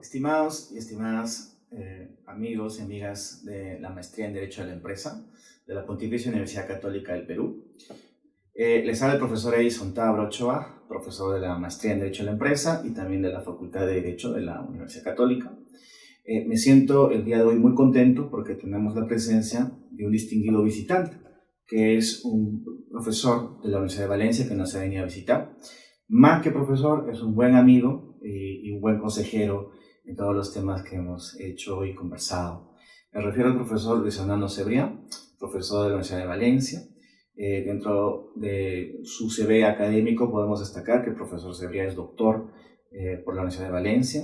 Estimados y estimadas amigos y amigas de la maestría en Derecho de la Empresa de la Pontificia Universidad Católica del Perú, les habla el profesor Edison Tabra Ochoa, profesor de la maestría en Derecho de la Empresa y también de la Facultad de Derecho de la Universidad Católica. Me siento el día de hoy muy contento porque tenemos la presencia de un distinguido visitante, que es un profesor de la Universidad de Valencia que nos ha venido a visitar. Más que profesor, es un buen amigo y un buen consejero en todos los temas que hemos hecho y conversado. Me refiero al profesor Luis Hernando Cebrián, profesor de la Universidad de Valencia. Dentro de su CV académico podemos destacar que el profesor Cebrián es doctor por la Universidad de Valencia,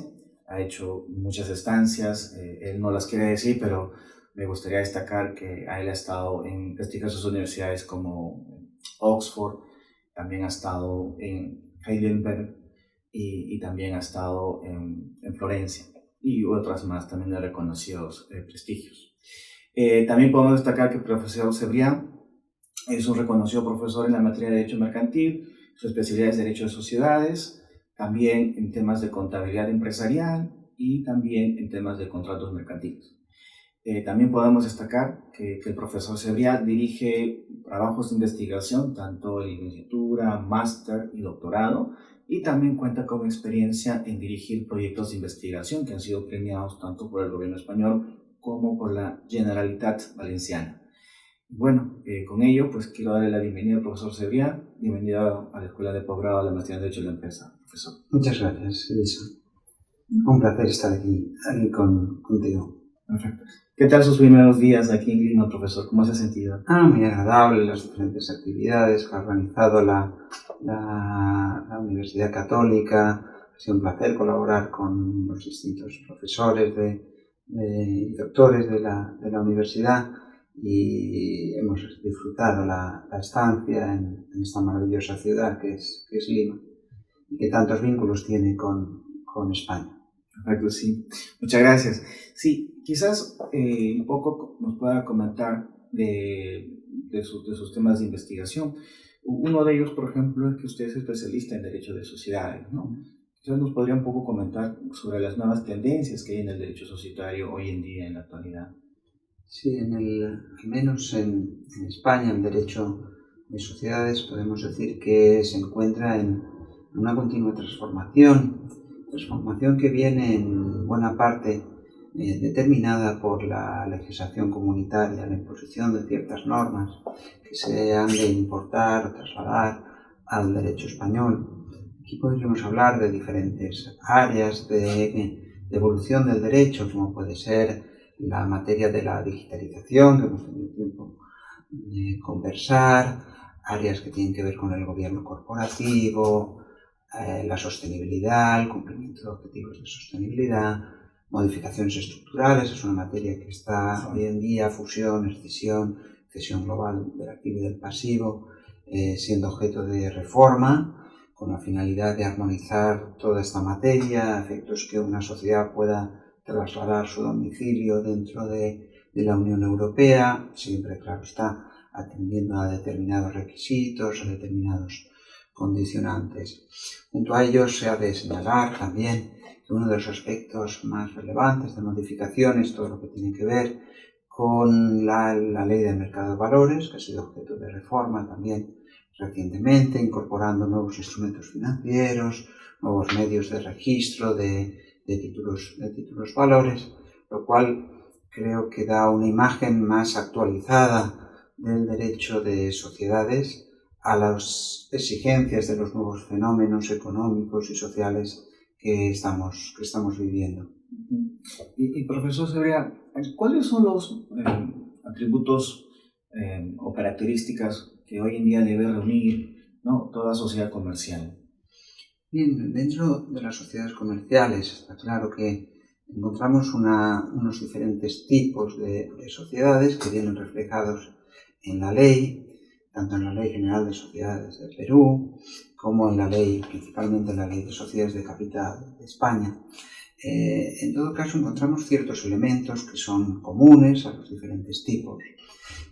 ha hecho muchas estancias, él no las quiere decir, pero me gustaría destacar que él ha estado en prestigiosas universidades como Oxford, también ha estado en Heidelberg y también ha estado en Florencia y otras más también de reconocidos prestigios. También podemos destacar que el profesor Cebrián es un reconocido profesor en la materia de Derecho Mercantil, su especialidad es Derecho de Sociedades, también en temas de contabilidad empresarial y también en temas de contratos mercantiles. También podemos destacar que el profesor Cebrián dirige trabajos de investigación, tanto de licenciatura, máster y doctorado, y también cuenta con experiencia en dirigir proyectos de investigación que han sido premiados tanto por el gobierno español como por la Generalitat Valenciana. Bueno, con ello, pues quiero darle la bienvenida al profesor Cebrián. Bienvenido a la Escuela de Posgrado de la Maestría en Derecho de la Empresa, profesor. Muchas gracias, Edison. Un placer estar aquí contigo. Perfecto. ¿Qué tal sus primeros días aquí en Lima, profesor? ¿Cómo se ha sentido? Muy agradable las diferentes actividades que ha organizado la Universidad Católica. Ha sido un placer colaborar con los distintos profesores y doctores de la universidad y hemos disfrutado la estancia en esta maravillosa ciudad que es Lima y que tantos vínculos tiene con España. Perfecto, sí. Muchas gracias. Sí, quizás un poco nos pueda comentar de sus temas de investigación. Uno de ellos, por ejemplo, es que usted es especialista en Derecho de Sociedades, ¿no? Quizás nos podría un poco comentar sobre las nuevas tendencias que hay en el derecho societario hoy en día, en la actualidad. Sí, al menos en España, el derecho de sociedades podemos decir que se encuentra en una continua transformación que viene en buena parte determinada por la legislación comunitaria, la imposición de ciertas normas que se han de importar o trasladar al derecho español. Aquí podríamos hablar de diferentes áreas de evolución del derecho, como puede ser la materia de la digitalización, que hemos tenido tiempo de conversar, áreas que tienen que ver con el gobierno corporativo, la sostenibilidad, el cumplimiento de objetivos de sostenibilidad, modificaciones estructurales, es una materia que está hoy en día, fusión, escisión, cesión global del activo y del pasivo, siendo objeto de reforma, con la finalidad de armonizar toda esta materia, a efectos que una sociedad pueda trasladar su domicilio dentro de la Unión Europea, siempre, claro está, atendiendo a determinados requisitos, a determinados condicionantes. Junto a ello se ha de señalar también que uno de los aspectos más relevantes de modificación es todo lo que tiene que ver con la ley del mercado de valores, que ha sido objeto de reforma también recientemente, incorporando nuevos instrumentos financieros, nuevos medios de registro de títulos valores, lo cual creo que da una imagen más actualizada del derecho de sociedades a las exigencias de los nuevos fenómenos económicos y sociales que estamos viviendo. Y profesor Cebrián, ¿cuáles son los atributos o características que hoy en día debe reunir, ¿no?, toda sociedad comercial? Bien, dentro de las sociedades comerciales está claro que encontramos unos diferentes tipos de sociedades que vienen reflejados en la ley, tanto en la Ley General de Sociedades del Perú, como en la ley, principalmente en la Ley de Sociedades de Capital de España. En todo caso, encontramos ciertos elementos que son comunes a los diferentes tipos.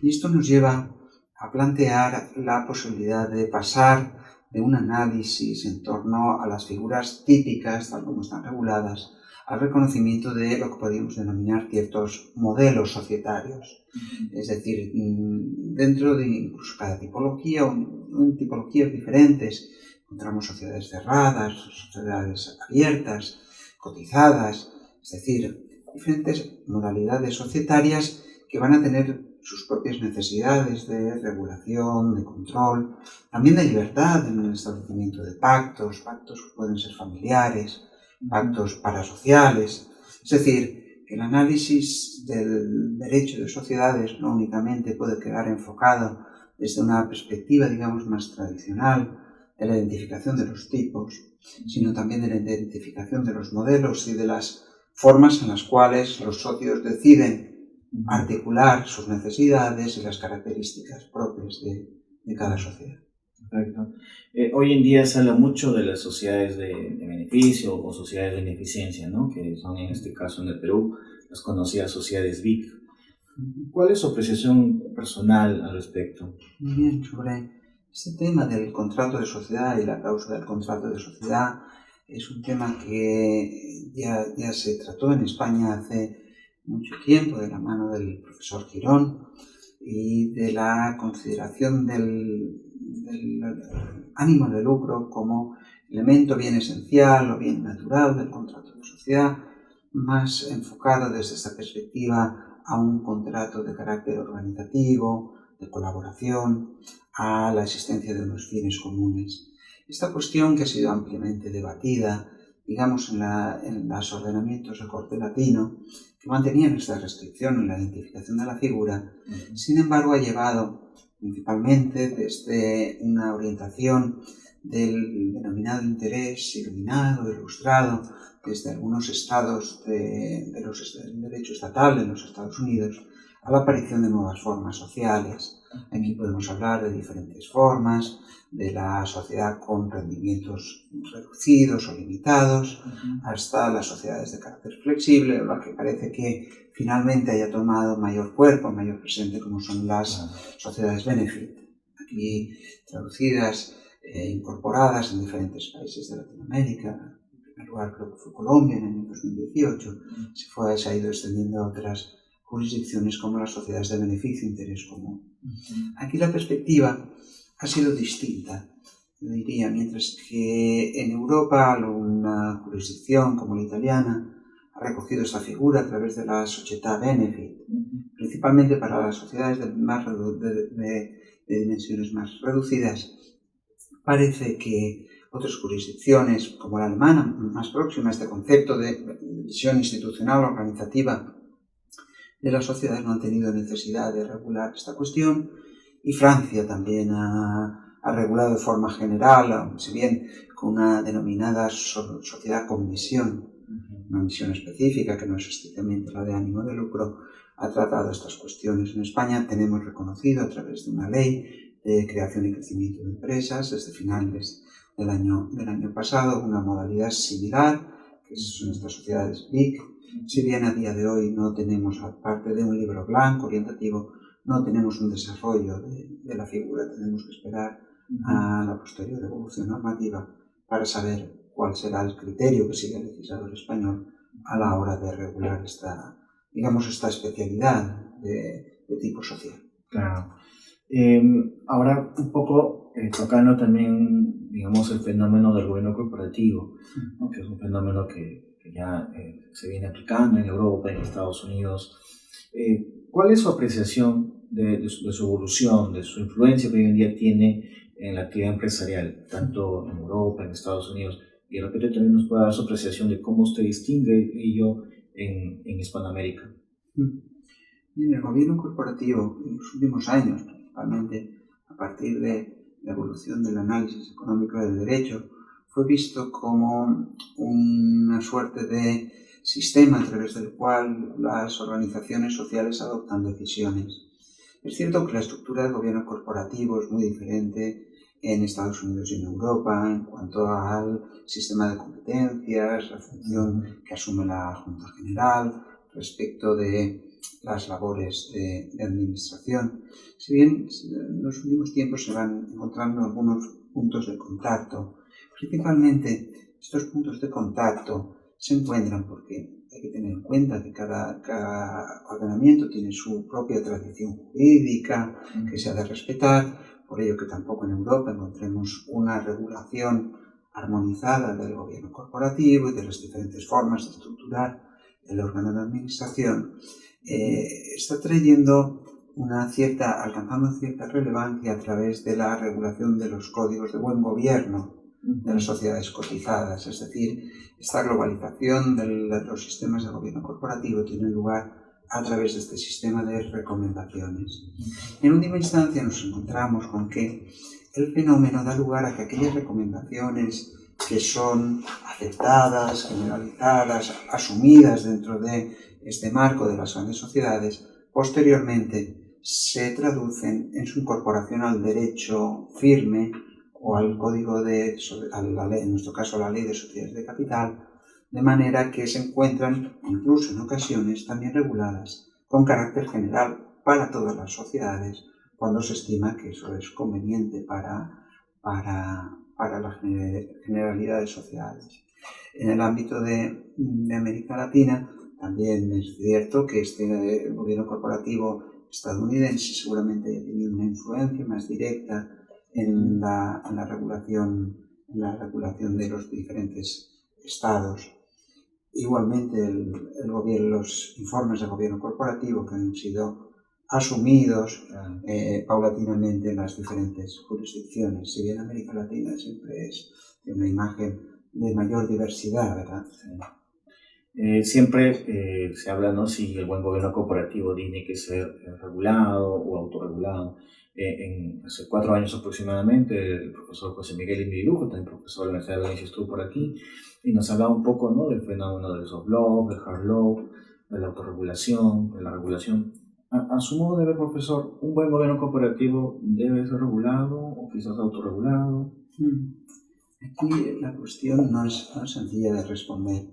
Y esto nos lleva a plantear la posibilidad de pasar de un análisis en torno a las figuras típicas, tal como están reguladas, al reconocimiento de lo que podríamos denominar ciertos modelos societarios. Es decir, dentro de incluso cada tipología o en tipologías diferentes encontramos sociedades cerradas, sociedades abiertas, cotizadas, es decir, diferentes modalidades societarias que van a tener sus propias necesidades de regulación, de control, también de libertad en el establecimiento de pactos que pueden ser familiares, pactos parasociales. Es decir, que el análisis del derecho de sociedades no únicamente puede quedar enfocado desde una perspectiva, digamos, más tradicional de la identificación de los tipos, sino también de la identificación de los modelos y de las formas en las cuales los socios deciden articular sus necesidades y las características propias de cada sociedad. Perfecto. Hoy en día se habla mucho de las sociedades de beneficio o sociedades de beneficencia, ¿no? Que son en este caso en el Perú las conocidas sociedades BIC. ¿Cuál es su apreciación personal al respecto? Bien, sobre este tema del contrato de sociedad y la causa del contrato de sociedad es un tema que ya se trató en España hace mucho tiempo de la mano del profesor Girón y de la consideración del ánimo de lucro como elemento bien esencial o bien natural del contrato de sociedad, más enfocado desde esta perspectiva a un contrato de carácter organizativo, de colaboración, a la existencia de unos fines comunes. Esta cuestión, que ha sido ampliamente debatida, digamos, en los ordenamientos de corte latino, que mantenían esta restricción en la identificación de la figura, sin embargo ha llevado principalmente desde una orientación del denominado interés iluminado, ilustrado, desde algunos estados del derecho estatal en los Estados Unidos, a la aparición de nuevas formas sociales. Aquí podemos hablar de diferentes formas, de la sociedad con rendimientos reducidos o limitados, hasta las sociedades de carácter flexible, o la que parece que finalmente haya tomado mayor cuerpo, mayor presente, como son las sociedades benefit, aquí traducidas e incorporadas en diferentes países de Latinoamérica. En primer lugar creo que fue Colombia en el año 2018, se ha ido extendiendo a otras jurisdicciones como las sociedades de beneficio e interés común. Aquí la perspectiva ha sido distinta, yo diría, mientras que en Europa una jurisdicción como la italiana ha recogido esta figura a través de la società benefit, principalmente para las sociedades de dimensiones más reducidas. Parece que otras jurisdicciones, como la alemana, más próxima a este concepto de visión institucional organizativa de las sociedades, no han tenido necesidad de regular esta cuestión, y Francia también ha regulado de forma general, si bien con una denominada sociedad con misión, una misión específica que no es estrictamente la de ánimo de lucro, ha tratado estas cuestiones. En España tenemos reconocido a través de una ley de creación y crecimiento de empresas desde finales del año pasado una modalidad similar, que son estas sociedades BIC. Si bien a día de hoy no tenemos, aparte de un libro blanco orientativo, no tenemos un desarrollo de la figura, tenemos que esperar a la posterior evolución normativa para saber cuál será el criterio que sigue el legislador español a la hora de regular esta especialidad de tipo social. Claro. Ahora un poco tocando también, digamos, el fenómeno del gobierno corporativo, ¿no? Que es un fenómeno que ya se viene aplicando en Europa, en Estados Unidos. ¿Cuál es su apreciación de su evolución, de su influencia que hoy en día tiene en la actividad empresarial, tanto en Europa, en Estados Unidos? Y de repente también nos puede dar su apreciación de cómo usted distingue ello en Hispanoamérica. En el gobierno corporativo, en los últimos años, principalmente a partir de la evolución del análisis económico del derecho, fue visto como una suerte de sistema a través del cual las organizaciones sociales adoptan decisiones. Es cierto que la estructura del gobierno corporativo es muy diferente en Estados Unidos y en Europa en cuanto al sistema de competencias, la función que asume la Junta General respecto de las labores de administración. Si bien en los últimos tiempos se van encontrando algunos puntos de contacto, principalmente estos puntos de contacto se encuentran, porque hay que tener en cuenta que cada ordenamiento tiene su propia tradición jurídica que se ha de respetar, por ello que tampoco en Europa encontremos una regulación armonizada del gobierno corporativo y de las diferentes formas de estructurar el órgano de administración, está alcanzando cierta relevancia a través de la regulación de los códigos de buen gobierno de las sociedades cotizadas. Es decir, esta globalización de los sistemas de gobierno corporativo tiene lugar a través de este sistema de recomendaciones. En última instancia nos encontramos con que el fenómeno da lugar a que aquellas recomendaciones que son aceptadas, generalizadas, asumidas dentro de este marco de las grandes sociedades, posteriormente se traducen en su incorporación al derecho firme o al código a la ley, en nuestro caso la ley de sociedades de capital, de manera que se encuentran, incluso en ocasiones, también reguladas con carácter general para todas las sociedades, cuando se estima que eso es conveniente para la generalidad de sociedades. En el ámbito de América Latina, también es cierto que este gobierno corporativo estadounidense seguramente haya tenido una influencia más directa en la regulación de los diferentes estados. Igualmente, los informes de gobierno corporativo que han sido asumidos paulatinamente en las diferentes jurisdicciones. Si bien América Latina siempre es de una imagen de mayor diversidad, ¿verdad? Siempre se habla, ¿no?, si el buen gobierno corporativo tiene que ser regulado o autorregulado. Hace 4 años aproximadamente, el profesor José Miguel Indilujo, también profesor de la Universidad de Valencia, estuvo por aquí y nos hablaba un poco, ¿no?, del fenómeno del soft law, del hard law, de la autorregulación, de la regulación. A su modo de ver, profesor, ¿un buen gobierno corporativo debe ser regulado o quizás autorregulado? Aquí la cuestión no es sencilla de responder,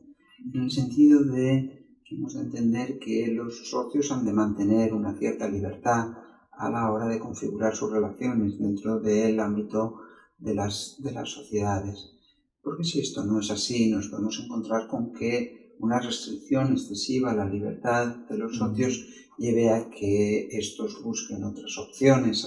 en el sentido de que hemos de entender que los socios han de mantener una cierta libertad a la hora de configurar sus relaciones dentro del ámbito de las sociedades. Porque si esto no es así, nos podemos encontrar con que una restricción excesiva a la libertad de los socios lleve a que estos busquen otras opciones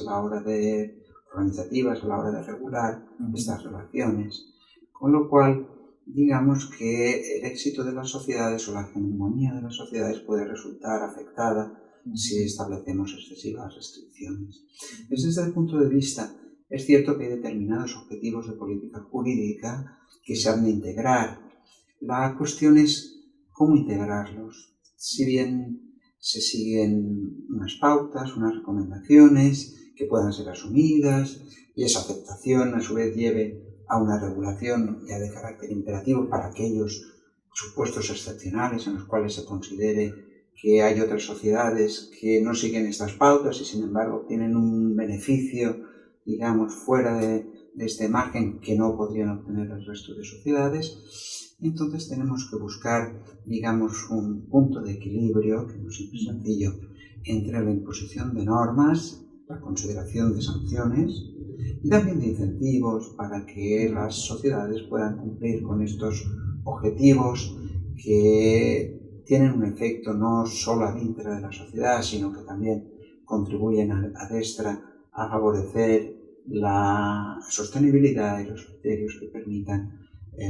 organizativas a la hora de regular estas relaciones. Con lo cual, digamos que el éxito de las sociedades o la hegemonía de las sociedades puede resultar afectada si establecemos excesivas restricciones. Desde este punto de vista, es cierto que hay determinados objetivos de política jurídica que se han de integrar. La cuestión es cómo integrarlos. Si bien se siguen unas pautas, unas recomendaciones que puedan ser asumidas y esa aceptación a su vez lleve a una regulación ya de carácter imperativo para aquellos supuestos excepcionales en los cuales se considere que hay otras sociedades que no siguen estas pautas y sin embargo tienen un beneficio, digamos, fuera de este margen que no podrían obtener el resto de sociedades. Entonces tenemos que buscar, digamos, un punto de equilibrio, que no siempre es sencillo, entre la imposición de normas, la consideración de sanciones y también de incentivos para que las sociedades puedan cumplir con estos objetivos que tienen un efecto no solo al interior de la sociedad, sino que también contribuyen a destra a favorecer la sostenibilidad y los criterios que permitan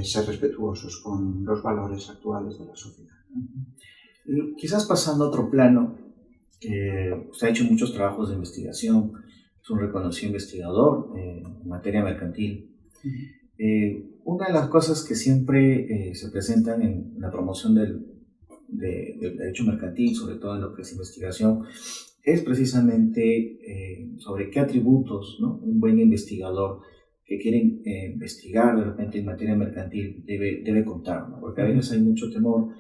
ser respetuosos con los valores actuales de la sociedad. Quizás pasando a otro plano, usted ha hecho muchos trabajos de investigación, es un reconocido investigador en materia mercantil. Una de las cosas que siempre se presentan en la promoción del derecho mercantil, sobre todo en lo que es investigación, es precisamente sobre qué atributos, ¿no?, un buen investigador que quiere investigar de repente en materia mercantil debe contar, ¿no? Porque a veces hay mucho temor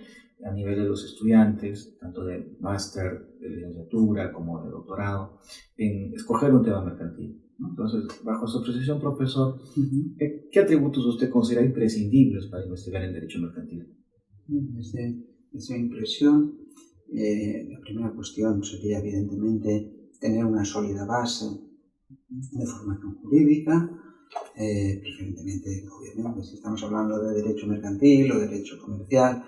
a nivel de los estudiantes, tanto de máster, de licenciatura como de doctorado, en escoger un tema mercantil, ¿no? Entonces, bajo su apreciación, profesor, ¿qué atributos usted considera imprescindibles para investigar en derecho mercantil? Desde mi impresión, la primera cuestión sería evidentemente tener una sólida base de formación jurídica, preferentemente, obviamente, si estamos hablando de derecho mercantil o derecho comercial,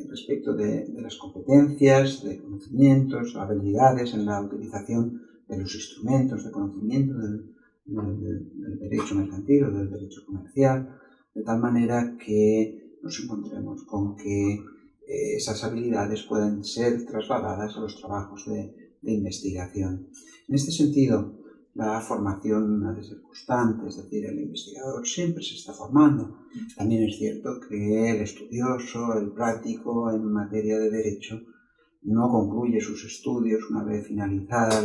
respecto de las competencias, de conocimientos, habilidades en la utilización de los instrumentos de conocimiento del derecho mercantil o del derecho comercial, de tal manera que nos encontremos con que esas habilidades pueden ser trasladadas a los trabajos de investigación. En este sentido, la formación ha de ser constante, es decir, el investigador siempre se está formando. También es cierto que el estudioso, el práctico en materia de derecho, no concluye sus estudios una vez finalizada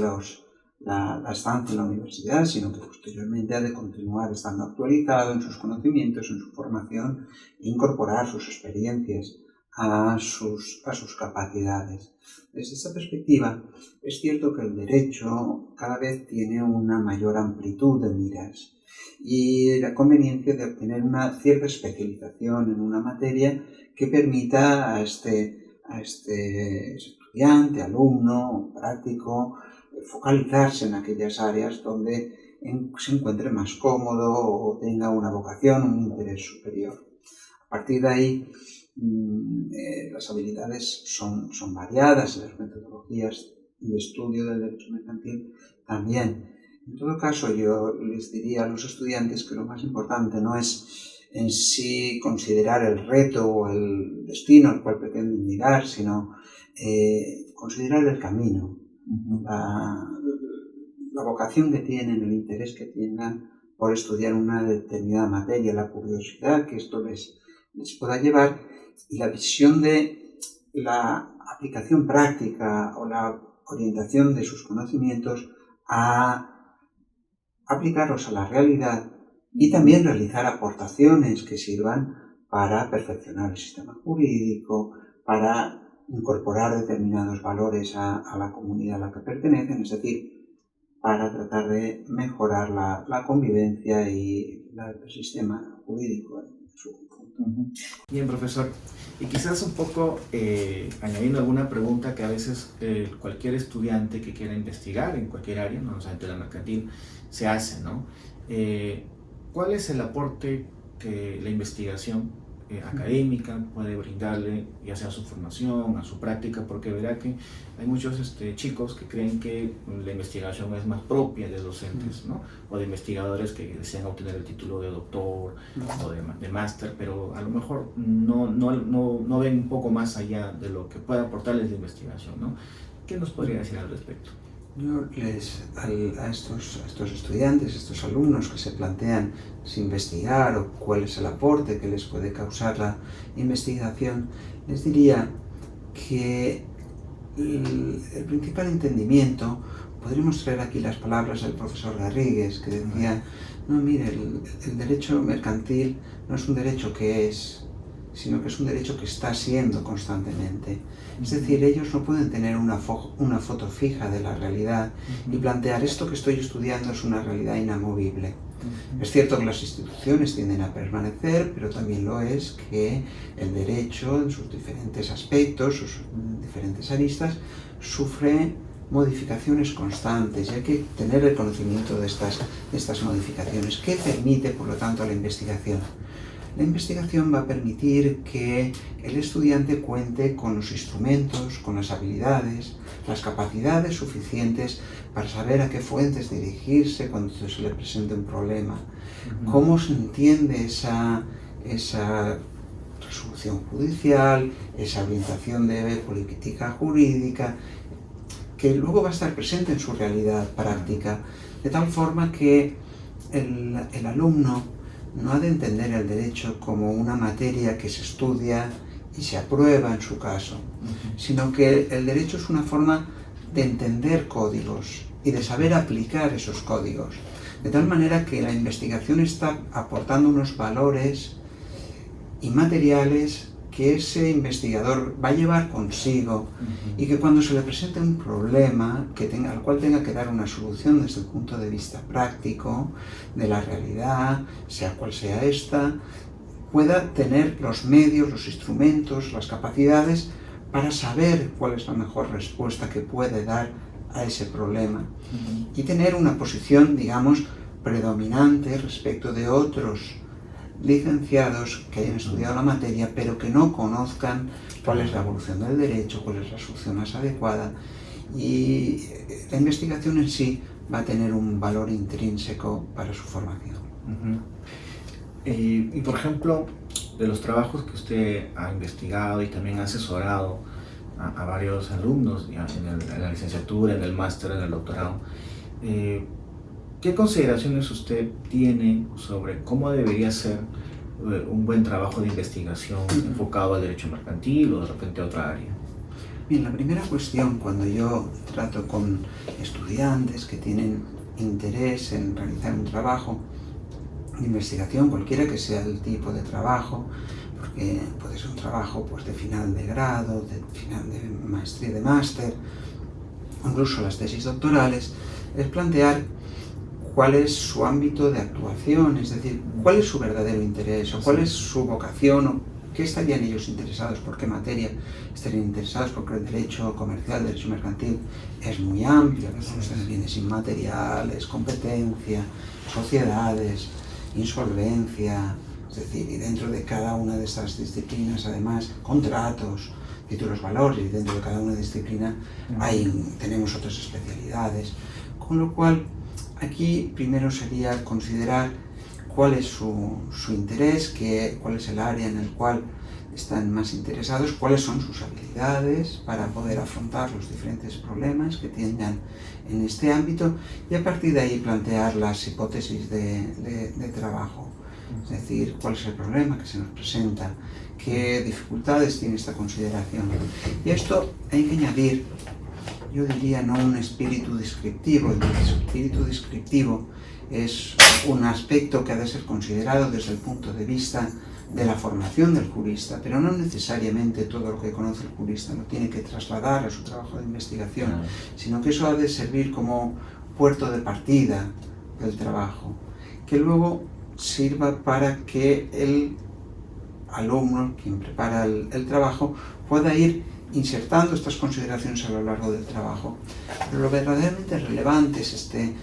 la estancia en la universidad, sino que posteriormente ha de continuar estando actualizado en sus conocimientos, en su formación, e incorporar sus experiencias a sus capacidades. Desde esta perspectiva, es cierto que el derecho cada vez tiene una mayor amplitud de miras y la conveniencia de obtener una cierta especialización en una materia que permita a este estudiante, alumno, práctico, focalizarse en aquellas áreas donde se encuentre más cómodo o tenga una vocación, un interés superior. A partir de ahí, las habilidades son variadas y las metodologías de estudio del derecho mercantil también. En todo caso, yo les diría a los estudiantes que lo más importante no es en sí considerar el reto o el destino al cual pretenden llegar, sino considerar el camino, la vocación que tienen, el interés que tengan por estudiar una determinada materia, la curiosidad que esto les pueda llevar y la visión de la aplicación práctica o la orientación de sus conocimientos a aplicarlos a la realidad y también realizar aportaciones que sirvan para perfeccionar el sistema jurídico, para incorporar determinados valores a la comunidad a la que pertenecen, es decir, para tratar de mejorar la convivencia y el sistema jurídico en su conjunto. Bien, profesor. Y quizás un poco añadiendo alguna pregunta que a veces cualquier estudiante que quiera investigar en cualquier área, no solamente la mercantil, se hace, ¿no? ¿Cuál es el aporte que la investigación académica puede brindarle, ya sea a su formación, a su práctica? Porque verá que hay muchos chicos que creen que la investigación es más propia de docentes, ¿no? O de investigadores que desean obtener el título de doctor o de máster, pero a lo mejor no ven un poco más allá de lo que puede aportarles la investigación, ¿no? ¿Qué nos podría decir al respecto? Yo a estos estudiantes, estos alumnos que se plantean si investigar o cuál es el aporte que les puede causar la investigación, les diría que el principal entendimiento, podríamos traer aquí las palabras del profesor Garrigues, que decía, no, mire, el derecho mercantil no es un derecho que es, sino que es un derecho que está siendo constantemente. Es decir, ellos no pueden tener una foto fija de la realidad y plantear esto que estoy estudiando es una realidad inamovible. Es cierto que las instituciones tienden a permanecer, pero también lo es que el derecho en sus diferentes aspectos, sus diferentes aristas, sufre modificaciones constantes y hay que tener el conocimiento de estas modificaciones. ¿Qué permite, por lo tanto, la investigación? La investigación va a permitir que el estudiante cuente con los instrumentos, con las habilidades, las capacidades suficientes para saber a qué fuentes dirigirse cuando se le presente un problema, cómo se entiende esa resolución judicial, esa orientación de política jurídica, que luego va a estar presente en su realidad práctica, de tal forma que el alumno no ha de entender el derecho como una materia que se estudia y se aprueba en su caso, sino que el derecho es una forma de entender códigos y de saber aplicar esos códigos, de tal manera que la investigación está aportando unos valores inmateriales que ese investigador va a llevar consigo y que cuando se le presente un problema al cual tenga que dar una solución desde el punto de vista práctico de la realidad, sea cual sea esta, pueda tener los medios, los instrumentos, las capacidades para saber cuál es la mejor respuesta que puede dar a ese problema y tener una posición, digamos, predominante respecto de otros licenciados que hayan estudiado la materia pero que no conozcan cuál es la evolución del derecho, cuál es la solución más adecuada, y la investigación en sí va a tener un valor intrínseco para su formación. Y por ejemplo, de los trabajos que usted ha investigado y también ha asesorado a varios alumnos ya en la licenciatura, en el máster, en el doctorado, ¿qué consideraciones usted tiene sobre cómo debería ser un buen trabajo de investigación enfocado al derecho mercantil o de repente a otra área? Bien, la primera cuestión, cuando yo trato con estudiantes que tienen interés en realizar un trabajo de investigación, cualquiera que sea el tipo de trabajo, porque puede ser un trabajo pues, de final de grado, de final de maestría, de máster, incluso las tesis doctorales, es plantear cuál es su ámbito de actuación, es decir, cuál es su verdadero interés o cuál es su vocación, o qué estarían ellos interesados, por qué materia estarían interesados, porque el derecho comercial, el derecho mercantil es muy amplio, podemos tener bienes inmateriales, competencia, sociedades, insolvencia, es decir, y dentro de cada una de estas disciplinas, además, contratos, títulos valores, y dentro de cada una disciplina tenemos otras especialidades, con lo cual aquí primero sería considerar cuál es su interés, cuál es el área en el cual están más interesados, cuáles son sus habilidades para poder afrontar los diferentes problemas que tengan en este ámbito, y a partir de ahí plantear las hipótesis de trabajo. Es decir, cuál es el problema que se nos presenta, qué dificultades tiene esta consideración. Y a esto hay que añadir, yo diría, no un espíritu descriptivo. El espíritu descriptivo es un aspecto que ha de ser considerado desde el punto de vista de la formación del jurista, pero no necesariamente todo lo que conoce el jurista lo tiene que trasladar a su trabajo de investigación, sino que eso ha de servir como puerto de partida del trabajo, que luego sirva para que el alumno, quien prepara el trabajo, pueda ir insertando estas consideraciones a lo largo del trabajo. Pero lo verdaderamente relevante es este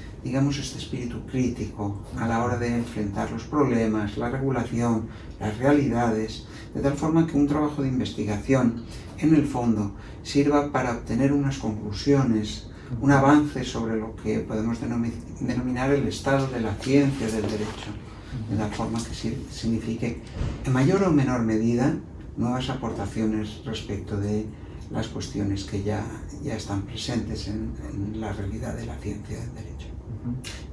espíritu crítico a la hora de enfrentar los problemas, la regulación, las realidades, de tal forma que un trabajo de investigación, en el fondo, sirva para obtener unas conclusiones, un avance sobre lo que podemos denominar el estado de la ciencia del derecho, de tal forma que signifique, en mayor o menor medida, nuevas aportaciones respecto de las cuestiones que ya están presentes en la realidad de la ciencia del derecho.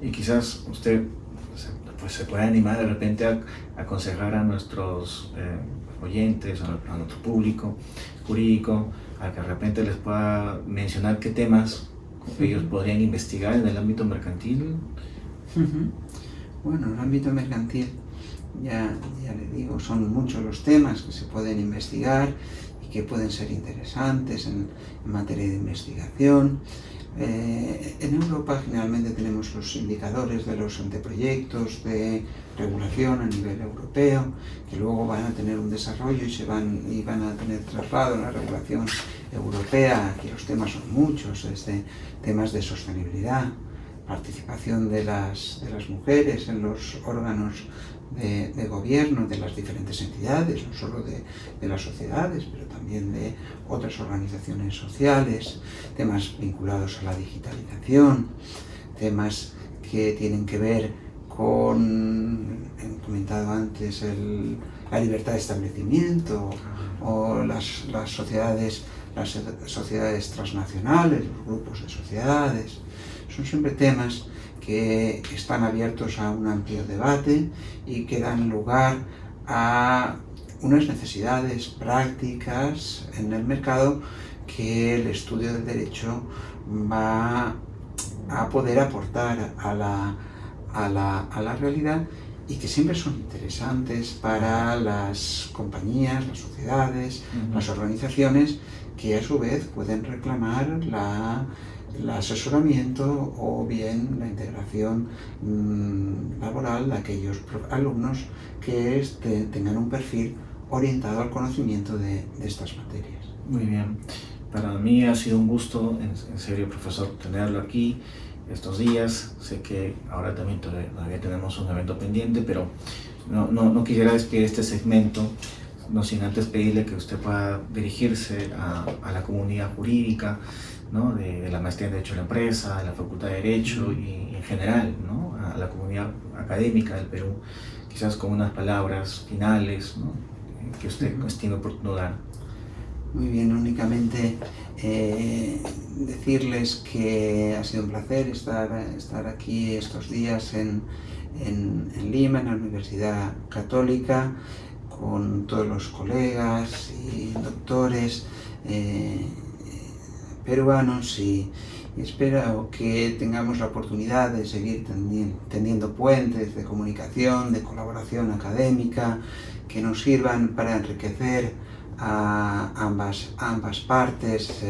Y quizás usted pues, se puede animar de repente a aconsejar a nuestros oyentes, a nuestro público jurídico, a que de repente les pueda mencionar qué temas ellos podrían investigar en el ámbito mercantil. Bueno, en el ámbito mercantil, ya le digo, son muchos los temas que se pueden investigar y que pueden ser interesantes en materia de investigación. En Europa generalmente tenemos los indicadores de los anteproyectos de regulación a nivel europeo, que luego van a tener un desarrollo y van a tener traslado en la regulación europea. Aquí los temas son muchos, desde temas de sostenibilidad, participación de las mujeres en los órganos de gobierno de las diferentes entidades, no solo de las sociedades, pero también de otras organizaciones sociales, temas vinculados a la digitalización, temas que tienen que ver con, he comentado antes, la libertad de establecimiento o las sociedades transnacionales, los grupos de sociedades. Son siempre temas que están abiertos a un amplio debate y que dan lugar a unas necesidades prácticas en el mercado que el estudio del derecho va a poder aportar a la realidad, y que siempre son interesantes para las compañías, las sociedades, las organizaciones, que a su vez pueden reclamar el asesoramiento o bien la integración laboral de aquellos alumnos que tengan un perfil orientado al conocimiento de estas materias. Muy bien. Para mí ha sido un gusto, en serio, profesor, tenerlo aquí. estos días. Sé que ahora también todavía tenemos un evento pendiente, pero no quisiera despedir este segmento, no sin antes pedirle que usted pueda dirigirse a la comunidad jurídica, ¿no? de la maestría en Derecho de la Empresa, de la Facultad de Derecho y en general, ¿no? A la comunidad académica del Perú, quizás con unas palabras finales, ¿no? Que usted estime oportuno dar. Muy bien, únicamente decirles que ha sido un placer estar aquí estos días en Lima, en la Universidad Católica, con todos los colegas y doctores peruanos y espero que tengamos la oportunidad de seguir tendiendo puentes de comunicación, de colaboración académica, que nos sirvan para enriquecer a ambas partes,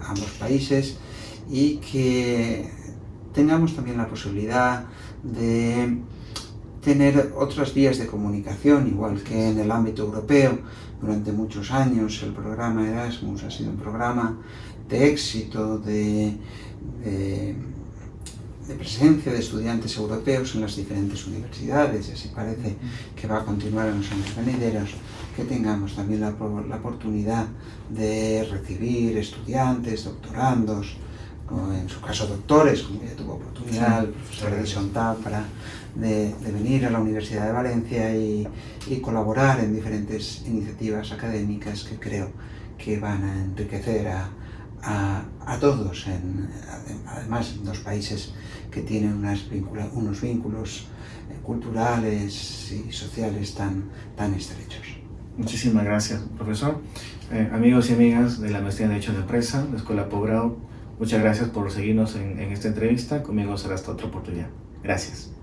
ambos países, y que tengamos también la posibilidad de tener otras vías de comunicación, igual que en el ámbito europeo. Durante muchos años el programa Erasmus ha sido un programa de éxito, de presencia de estudiantes europeos en las diferentes universidades, y así parece que va a continuar en los años venideros, que tengamos también la oportunidad de recibir estudiantes, doctorandos, o en su caso doctores, como ya tuvo oportunidad el profesor Edison Tábara, de venir a la Universidad de Valencia y colaborar en diferentes iniciativas académicas que creo que van a enriquecer a todos, además en dos países que tienen unos vínculos culturales y sociales tan estrechos. Muchísimas gracias, profesor. Amigos y amigas de la Maestría en Derecho de la Empresa, de Escuela Posgrado, muchas gracias por seguirnos en esta entrevista. Conmigo será hasta otra oportunidad. Gracias.